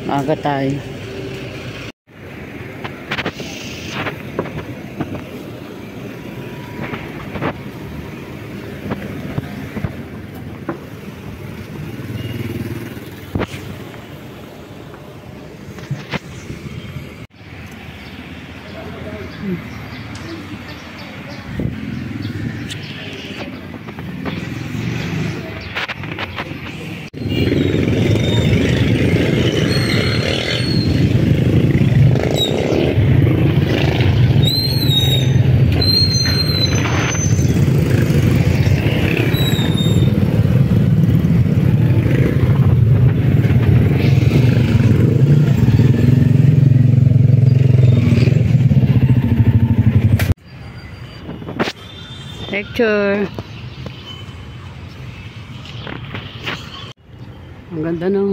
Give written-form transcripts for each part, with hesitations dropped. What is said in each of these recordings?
Aga tayo. Picture. Ang ganda ng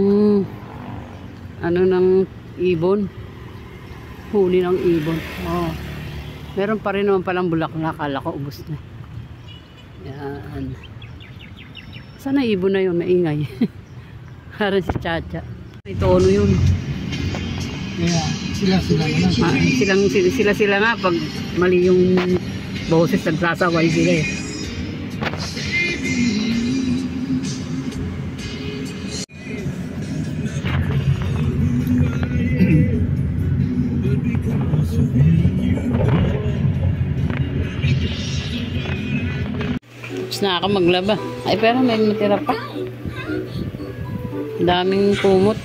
ano ng ibon. Huli ng ibon. Oh. Meron pa rin naman palang bulaklak. Akala ko ubos na. Yan. Sana ibon na yun, maingay. Parang si Chacha. Ito ano yun. Kaya Sila nga pag mali yung boses nagsasaway sila eh. Tapos na ako maglaba. Ay pero may matira pa. Daming kumot.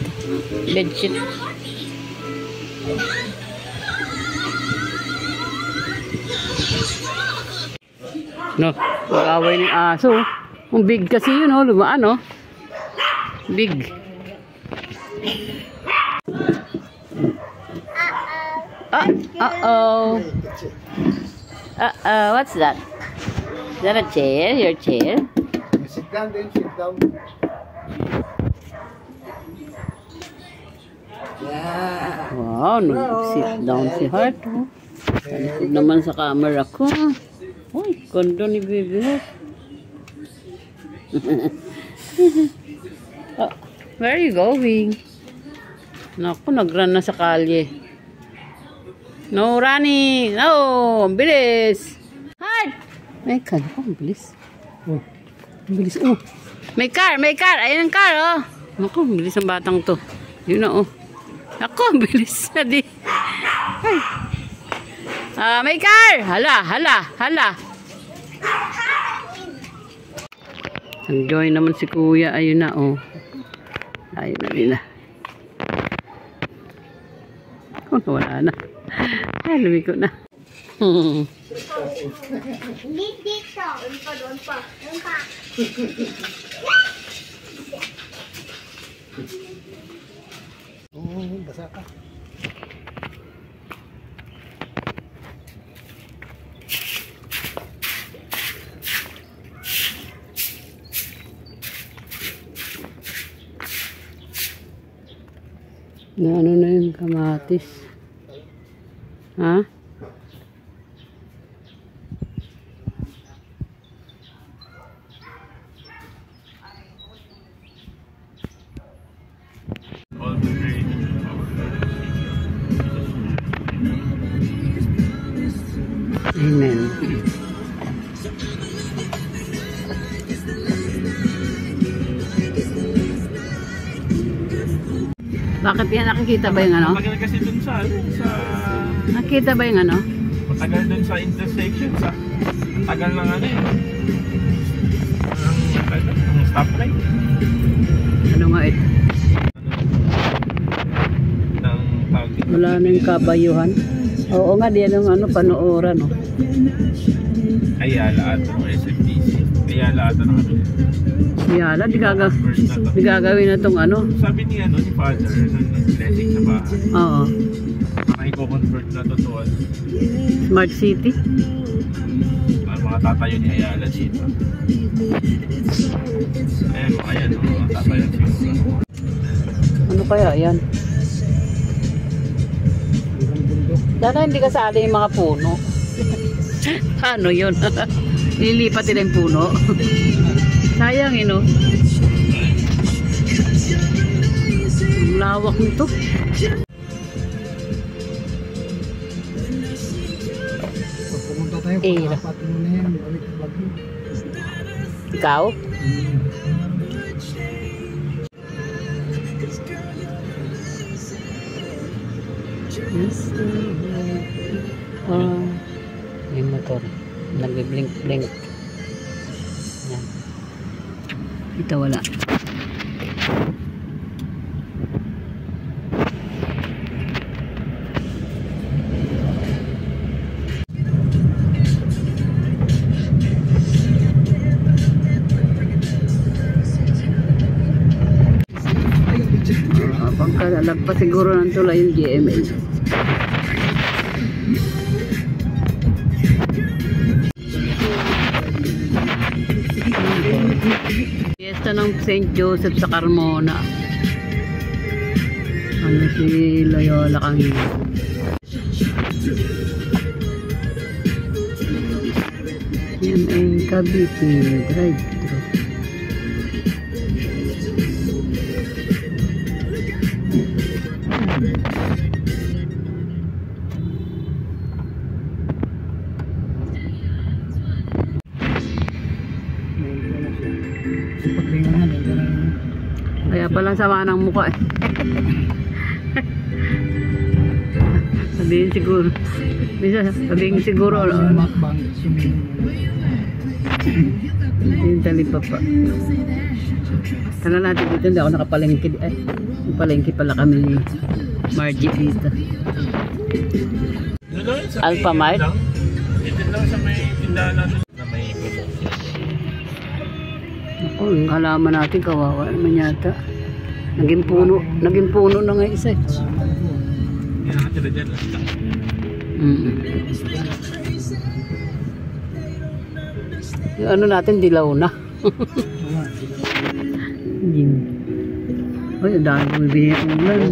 Bedsheet. No, mag-away ng aso. Ang big kasi yun, oh. Lumaan, oh. Big. Uh-oh. Uh-oh. What's that? Is that a chair? Your chair? sit down then, sit down. Yeah. Wow, nag-sit down si Heart, oh. Talikod naman sa camera ko. Uy, kondo ni Bibi. Oh, where are you going? Naku, nag-run na sa kalye. No running! No! Ang bilis! Hard! May car. Oh, ang bilis. Oh, ang bilis. Oh. May car! May car! Ayan ang car, oh. Naku, ang bilis ang batang to. Yun na, oh. Naku, ang bilis. Hadi. Ay. May car! Hala, hala, hala. Enjoy naman si Kuya. Ayun na, oh. Ayun na nila. Oh, wala na. Ay, lumiko na. Dito. Doon pa. Oh, basa ka. Na ano na yung kamatis. Ha? Amen. Bakit yan? Nakikita ba yung ano? Matagal kasi dun sa Nakikita ba yung ano? matagal dun sa intersection sa tagal ng ano yun. Ang stoplight. Ano nga ito? Ng tawag dito. Wala na yung kabayuhan. Oo nga, diyan yung ano, panooran. No? Ayala ato ng SMDC. Ayala ato ng ano. Yala, di gagawin na tong ano. Sabi ni ano, ni Father, ng blessing sa bahay. Oo. Maki-convert na to to ano. Smart City. Mga tatayo ni Ayala dito. Ayan, mga tatayo siguro. Ano kaya yan? Sana hindi kasali yung mga puno. Ano yun? Nililipat nila yung puno. Sayang, you know. Ang lawak nito. Pag pumunta tayo, Eh. pag mo na yan, balik sa bagyo. Ikaw? Yes. Oh, may motor. Nagbe-blink-blink. Yan. Ito wala. Pagkalagpas siguro ng tulay yung GML. Fiesta ng St. Joseph sa Carmona. Ano si Loyola Cangilo. Yan ay Cavite drive-thru. Kaya pala sama ng mukha eh. Sabihin siguro. Bisa sabihin siguro. Makbang, Hindi yung talipa pa. Tala natin dito. Hindi ako nakapalengke. Palengke pala kami ni Margie dito. Alpha Mart? Dito lang sa may tindahan natin na may Ako, yung halaman natin kawawa naman yata. Naging puno na nga isa. Hindi nakatira dyan. Yung ano natin, dilaw na. Yun. Ay, ang dami bumibili ng ulan.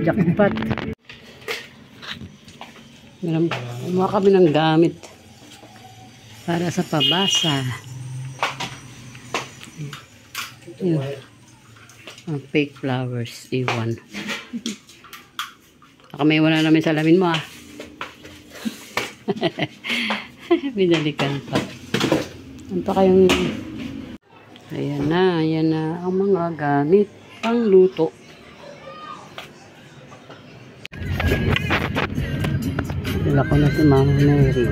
Jackpot. Kumuha kami ng gamit para sa pabasa. Yun. Ang fake flowers, iwan. Baka may wala namin salamin mo ah. Binalikan pa. Ano pa kayong... Ayan na ang mga gamit pang luto. Dala ko na si Mama Mary.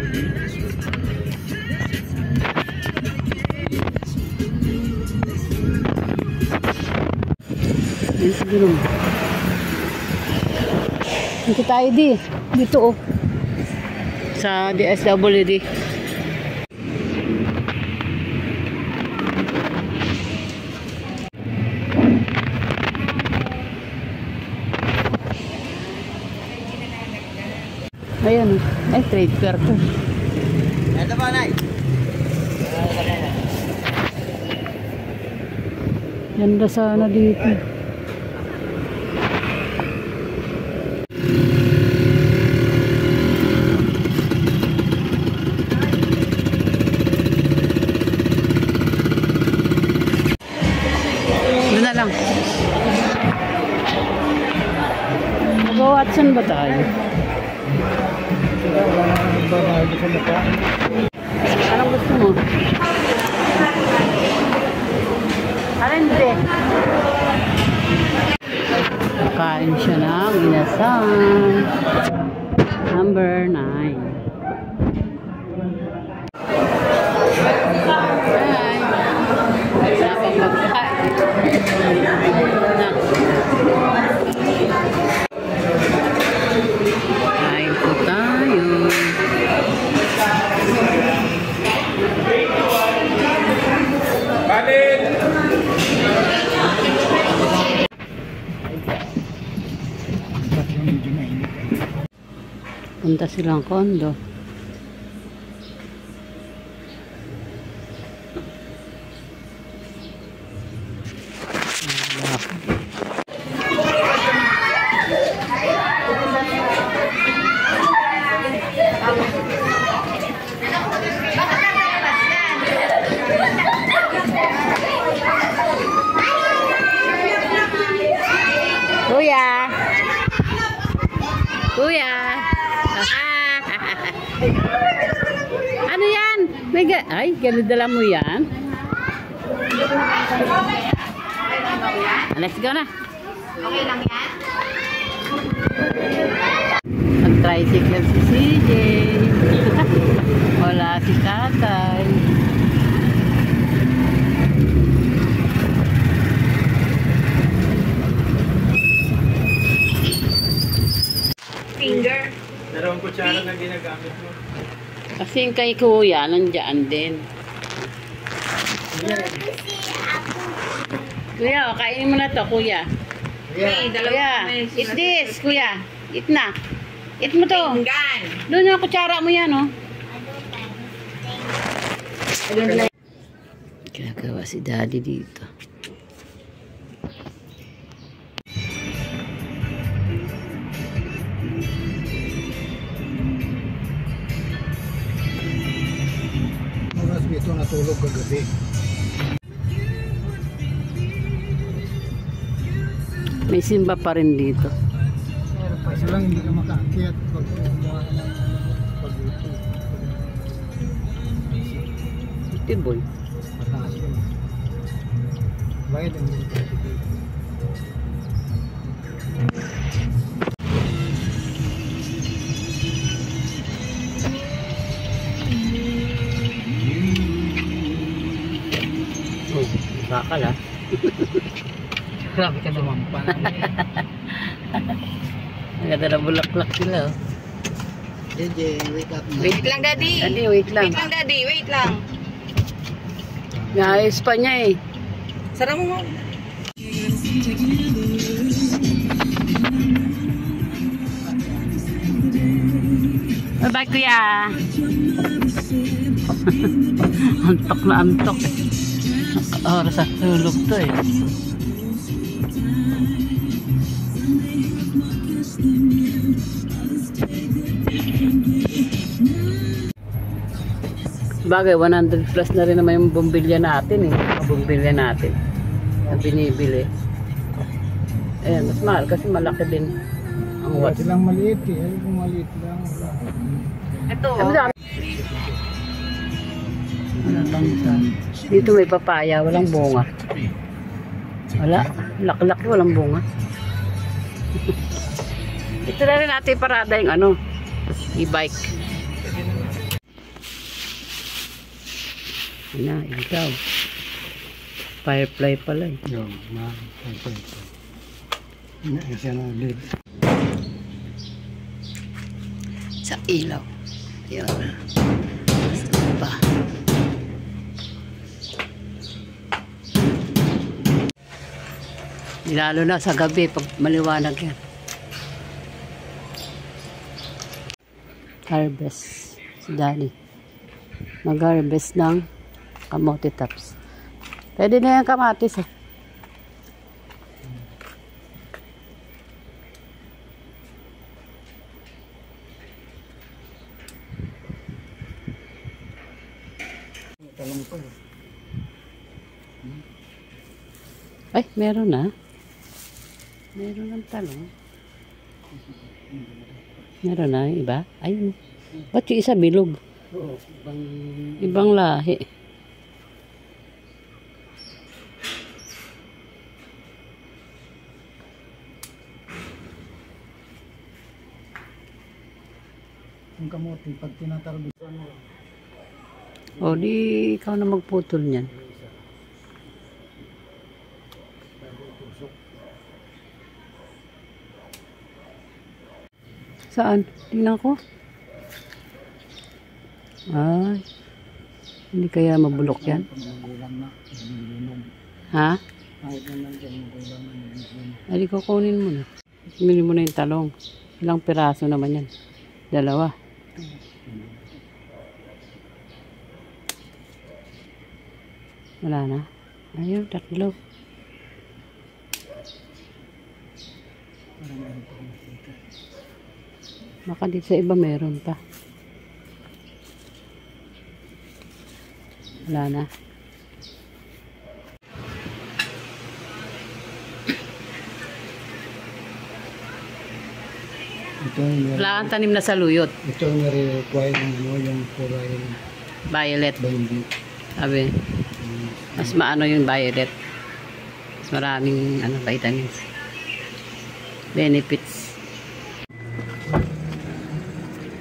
Ayan siguro. Dito tayo dito oh. Sa DSWD. Ayan, ay trade fair to. Ito ba, Nay? Ganda sana dito. Doon na lang. Mag-Watson ba tayo? Anong gusto mo? Arende. Kain siya ng inasal. Number 9. Hi. Wala pang magkain. Kain po tayo. Balik! Punta silang kondo. Kuya. Ano yan? Ay, dala mo yan. Let's go na. Okay lang yan? Nag-tricycle si CJ. Wala si tatay. Finger. Dalawang kutsara na ginagamit mo. Kasi yung kay kuya, nandiyan din. Kuya, kainin mo na to, kuya. Kuya, eat this, kuya. Eat na. Eat mo to. Pinggan. Doon yung kutsara mo yan, oh. Ginagawa si daddy dito. Oras dito natulog kagabi. May simba pa rin dito. Kasi lang hindi ka makaakyat pag umuha ka ng pagluto. Tiboy. Mataas yun. Bayad ang hindi ka. Oh, bakal ah. Grabe ka naman. Naganda na bulaklak sila, oh. JJ, wake up na. Wait lang, Daddy. Daddy, wait lang. Wait lang, Daddy. Wait lang. Naayos pa niya eh. Sara mo mo. Bye-bye, kuya. Antok na antok eh. Oras sa tulog to eh. Bagay, 100 plus na rin naman yung bumbilya natin eh. Mga bumbilya natin na binibili. Ayan, mas mahal kasi malaki din ang Wala watts. silang maliit eh. Ay, kung maliit lang. Wala. Ito. Ang dami. Wala pang isa. Dito may papaya, walang bunga. Wala, laki-laki, walang bunga. Dito na rin natin parada yung ano, e-bike. Yan na, ikaw. Firefly pala eh. Yung, siya na ulit. Sa ilaw. Yun. Saan pa? Lalo na sa gabi pag maliwanag yan. Harvest. Si Daddy. Mag-harvest ng kamote tops. Pwede na yung kamatis eh. Talong pa eh. Ay, meron na. Meron ng talong. Meron na yung iba. Ayun. Ba't yung isa bilog? Oo, Ibang lahi. ang kamote, pag tinatarbisan mo, O, di ikaw na magputol niyan. Saan? Tingnan ko. Ay. Hindi kaya mabulok yan? pag magulang na, nilunong. Ha? Kahit naman dyan, magulang na nilunong. Ay, di kukunin mo na. Mili mo na yung talong. Ilang piraso naman yan? Dalawa. Wala na. Ayun, tatlo. Baka dito sa iba meron pa. Wala na. Ito yung Wala kang tanim na saluyot. ito yung nare-require ng ano, yung kulay Violet. baby. Sabi. Mas maano yung violet. Mas maraming ano, vitamins. Benefits.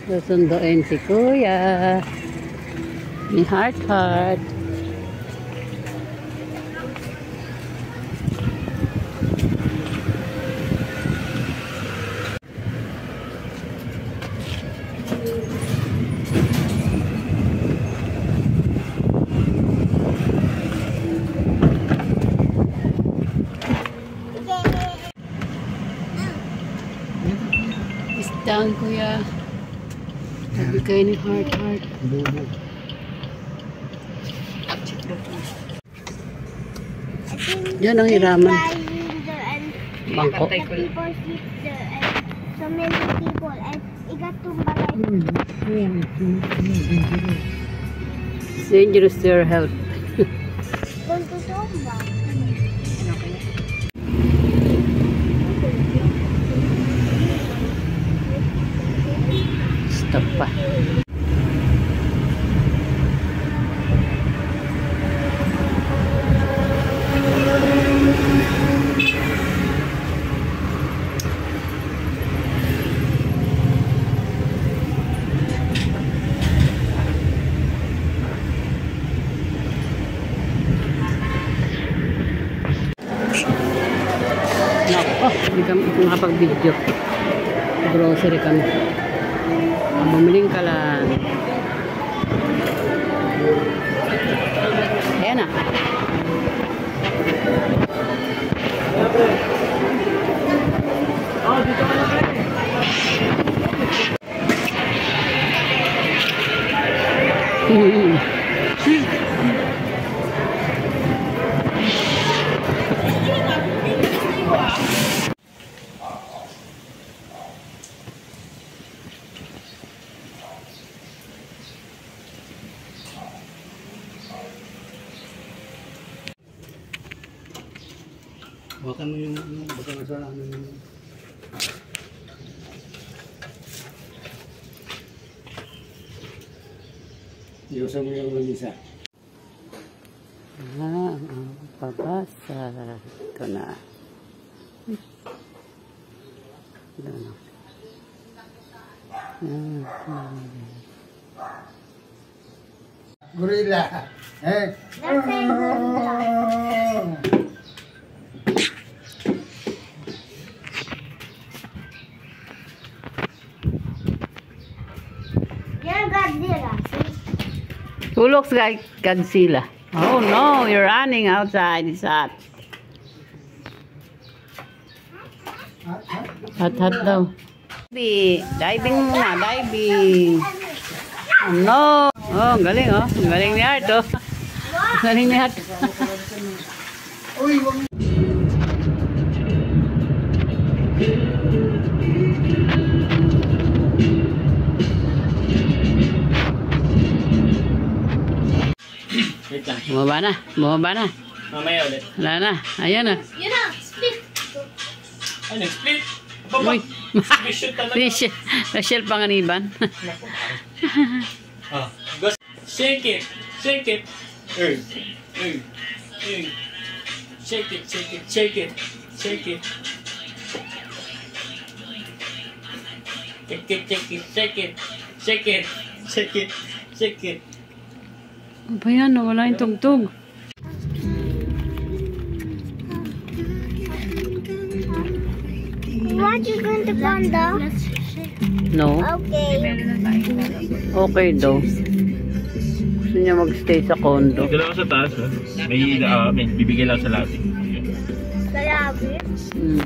Susunduin si Kuya. Ni Heart. Isdaan, Kuya. Sabi kayo ni Heart. Bubo. Diyan ang hiraman. Bangko. People sleep there and so many people and igatong Dangerous to your health. kung totoo ba? Stop pa. Hindi kami makapag-video. Grocery kami. Bumiling ka lang. Ayan na. Baka mo yung baka nasa ano yung iusan mo yung lamisa. Ang pabasa. Ito na. Ito na. Gorilla. Eh. Yan Godzilla. Who looks like Godzilla? Oh no, you're running outside. It's hot. Hot daw. Diving muna, diving. Oh no. Oh, ang galing oh. Ang galing ni Art oh. Ang galing ni Art. Bumaba na. Mamaya ulit. Wala na. Ayan na. Yun na, split. Ano, split? Uy. Shoot talaga. Rachel Panganiban. Ah, go. Shake it. Shake it. Shake it. Shake it. Shake it. Shake it. Shake it. Shake it. Shake it. Shake it. Ano ba yan? Wala yung tugtog. What you going to condo? No? Okay. Okay daw. Gusto niya magstay sa condo. Dito lang ako sa taas. May bibigay lang sa lobby. Grabe. Hmm.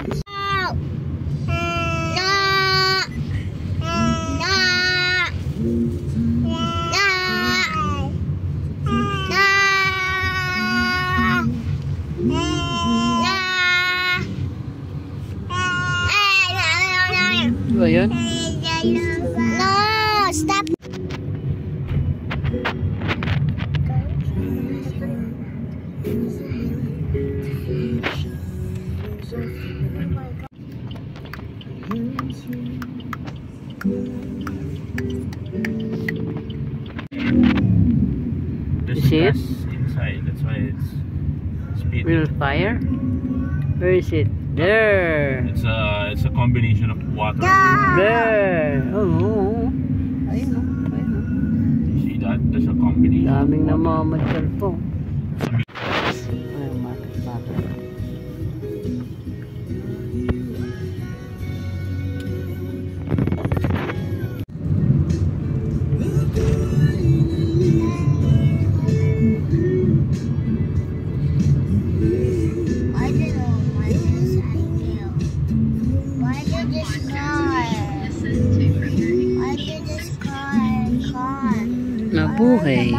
Ano ba yun? No, stop. There's You see it? gas inside. That's why it's speeding. Real fire? Where is it? There! It's a combination of water. There! Oh, ayun o. Ayun o. You see that? There's a combination. Daming of water. namamadal po. Some- Ayun, bakit? Why did all my this I feel? Why did this car? Why did this car? Nabuhay.